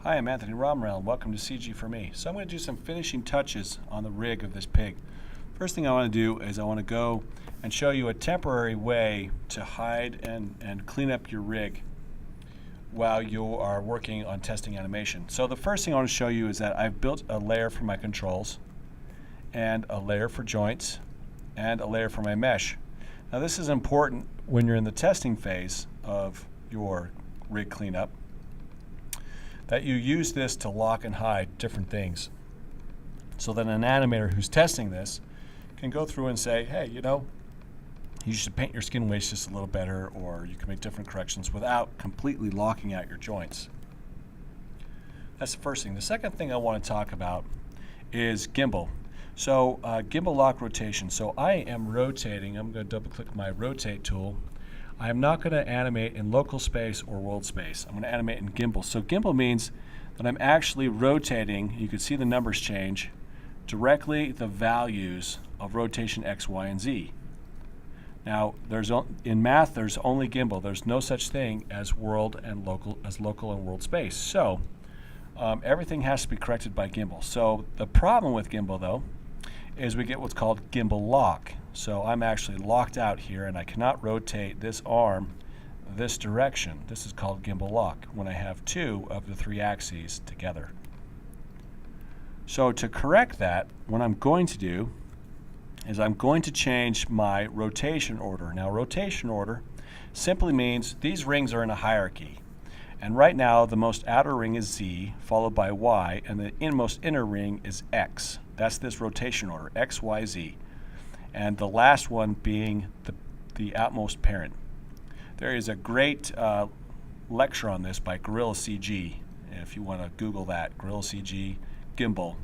Hi, I'm Anthony Romerell, and welcome to CG for.me. So I'm going to do some finishing touches on the rig of this pig. First thing I want to do is I want to go and show you a temporary way to hide and clean up your rig while you are working on testing animation. So the first thing I want to show you is that I've built a layer for my controls and a layer for joints and a layer for my mesh. Now this is important when you're in the testing phase of your rig cleanup, that you use this to lock and hide different things, so that an animator who's testing this can go through and say, hey, you should paint your skin waist just a little better, or you can make different corrections without completely locking out your joints. That's the first thing. The second thing I want to talk about is gimbal. So gimbal lock rotation. So I am rotating. I'm going to double click my rotate tool. I am not going to animate in local space or world space. I'm going to animate in gimbal. So gimbal means that I'm actually rotating, you can see the numbers change, directly the values of rotation X, Y, and Z. Now, in math, there's only gimbal. There's no such thing as local and world space. So everything has to be corrected by gimbal. So the problem with gimbal, though, is we get what's called gimbal lock. So I'm actually locked out here, and I cannot rotate this arm this direction. This is called gimbal lock when I have two of the three axes together. So to correct that, what I'm going to do is I'm going to change my rotation order. Now, rotation order simply means these rings are in a hierarchy. And right now, the most outer ring is Z, followed by Y, and the inmost inner ring is X. That's this rotation order, X, Y, Z. And the last one being the outmost parent. There is a great lecture on this by Gorilla CG. If you want to Google that, Gorilla CG gimbal,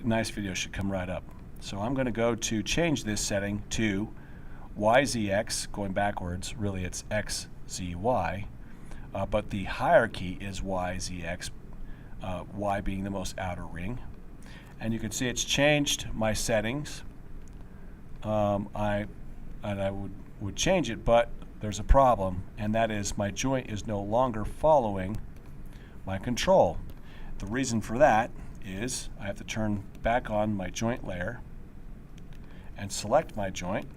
nice video should come right up. So I'm going to go to change this setting to YZX, going backwards. Really, it's XZY, but the hierarchy is YZX, Y being the most outer ring. And you can see it's changed my settings. I would change it, but there's a problem, and that is my joint is no longer following my control. The reason for that is I have to turn back on my joint layer and select my joint,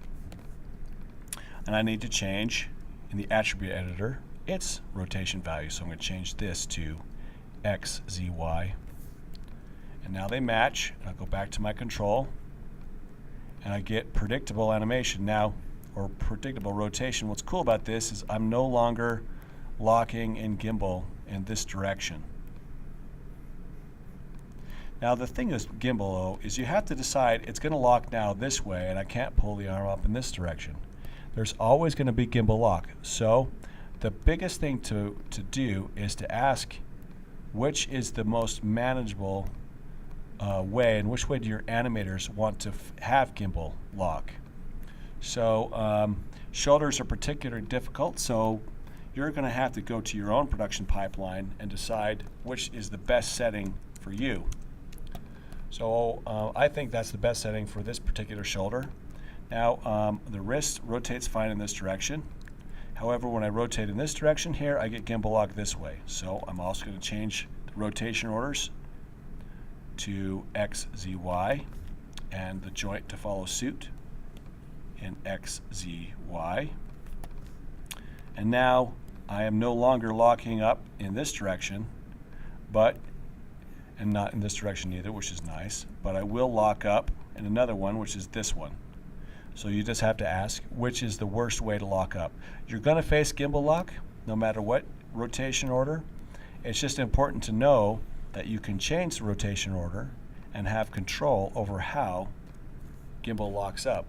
and I need to change in the attribute editor its rotation value. So I'm going to change this to XZY, and now they match. I'll go back to my control, and I get predictable animation now, or predictable rotation. What's cool about this is I'm no longer locking in gimbal in this direction. Now the thing is gimbal, though, is you have to decide it's going to lock now this way, and I can't pull the arm up in this direction. There's always going to be gimbal lock. So the biggest thing to do is to ask which is the most manageable way, and which way do your animators want to have gimbal lock. So shoulders are particularly difficult, so you're going to have to go to your own production pipeline and decide which is the best setting for you. So I think that's the best setting for this particular shoulder. Now the wrist rotates fine in this direction. However, when I rotate in this direction here, I get gimbal lock this way. So I'm also going to change the rotation orders to XZY, and the joint to follow suit in XZY. And now I am no longer locking up in this direction, and not in this direction either, which is nice, but I will lock up in another one, which is this one. So you just have to ask which is the worst way to lock up. You're going to face gimbal lock no matter what rotation order. It's just important to know that you can change the rotation order and have control over how gimbal locks up.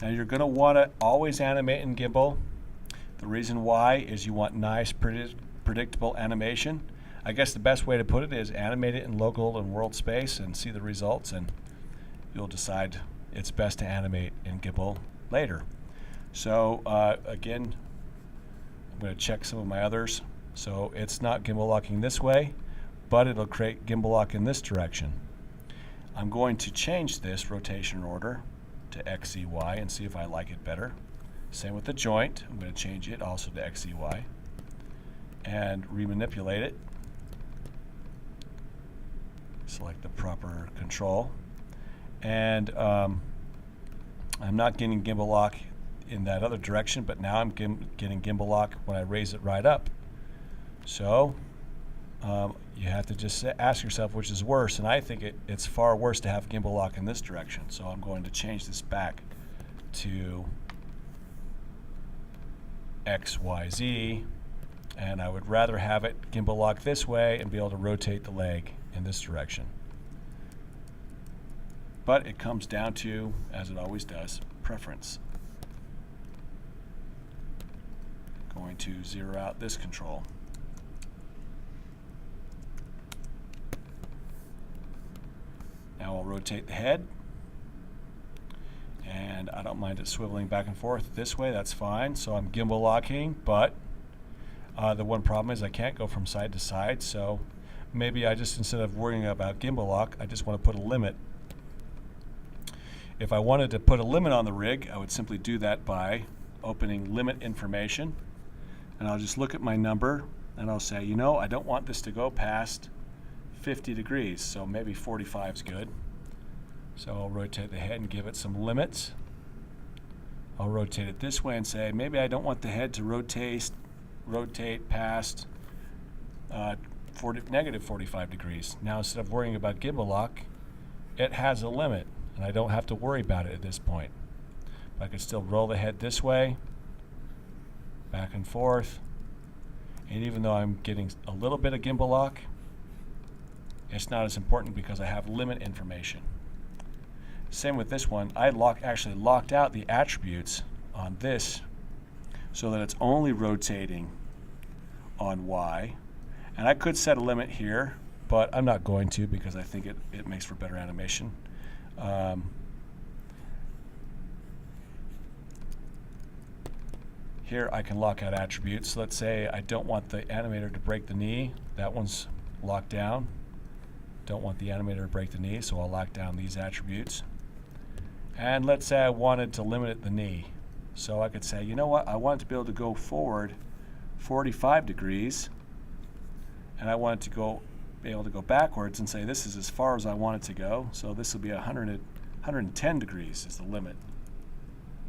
Now you're going to want to always animate in gimbal. The reason why is you want nice, predictable animation. I guess the best way to put it is animate it in local and world space and see the results, and you'll decide it's best to animate in gimbal later. So again, I'm going to check some of my others. So it's not gimbal locking this way, but it'll create gimbal lock in this direction. I'm going to change this rotation order to XZY and see if I like it better. Same with the joint. I'm going to change it also to XZY and remanipulate it select the proper control. And I'm not getting gimbal lock in that other direction, but now I'm getting gimbal lock when I raise it right up. So you have to just ask yourself which is worse, and I think it's far worse to have gimbal lock in this direction. So I'm going to change this back to XYZ, and I would rather have it gimbal lock this way and be able to rotate the leg in this direction. But it comes down to, as it always does, preference. Going to zero out this control. Now I'll rotate the head, and I don't mind it swiveling back and forth this way, that's fine. So I'm gimbal locking, but the one problem is I can't go from side to side, so maybe I just, instead of worrying about gimbal lock, I just want to put a limit. If I wanted to put a limit on the rig, I would simply do that by opening limit information, and I'll just look at my number and I'll say, you know, I don't want this to go past 50 degrees, so maybe 45 is good. So I'll rotate the head and give it some limits. I'll rotate it this way and say, maybe I don't want the head to rotate past negative 45 degrees. Now instead of worrying about gimbal lock, it has a limit, and I don't have to worry about it at this point. But I could still roll the head this way, back and forth, and even though I'm getting a little bit of gimbal lock, it's not as important because I have limit information. Same with this one. I actually locked out the attributes on this so that it's only rotating on Y. And I could set a limit here, but I'm not going to because I think it makes for better animation. Here I can lock out attributes. Let's say I don't want the animator to break the knee. That one's locked down. Don't want the animator to break the knee, so I'll lock down these attributes. And let's say I wanted to limit the knee. So I could say, you know what, I want it to be able to go forward 45 degrees, and I want it to be able to go backwards and say this is as far as I want it to go. So this will be 110 degrees is the limit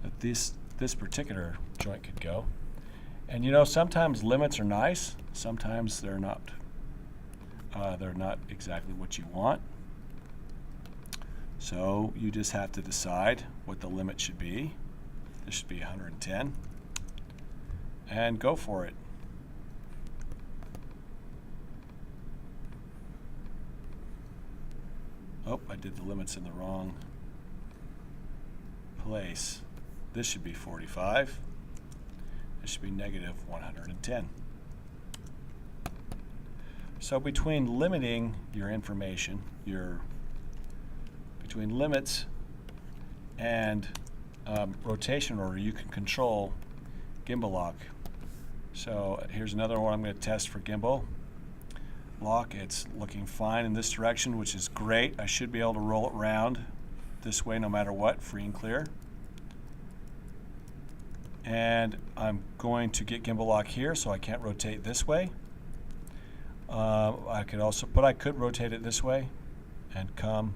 that this particular joint could go. And you know, sometimes limits are nice, sometimes they're not. They're not exactly what you want. So you just have to decide what the limit should be. This should be 110. And go for it. Oh, I did the limits in the wrong place. This should be 45. This should be negative 110. So between limiting your information, between limits and rotation order, you can control gimbal lock. So here's another one I'm going to test for gimbal lock. It's looking fine in this direction, which is great. I should be able to roll it around this way no matter what, free and clear. And I'm going to get gimbal lock here, so I can't rotate this way. I could rotate it this way and come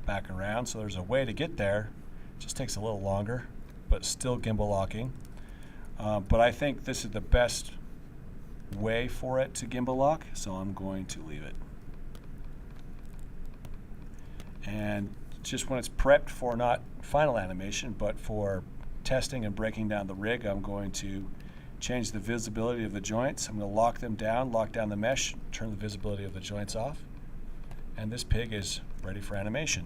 back around. So there's a way to get there. It just takes a little longer, but still gimbal locking. But I think this is the best way for it to gimbal lock, so I'm going to leave it. And just when it's prepped for not final animation, but for testing and breaking down the rig, I'm going to change the visibility of the joints. I'm going to lock them down, lock down the mesh, turn the visibility of the joints off, and this pig is ready for animation.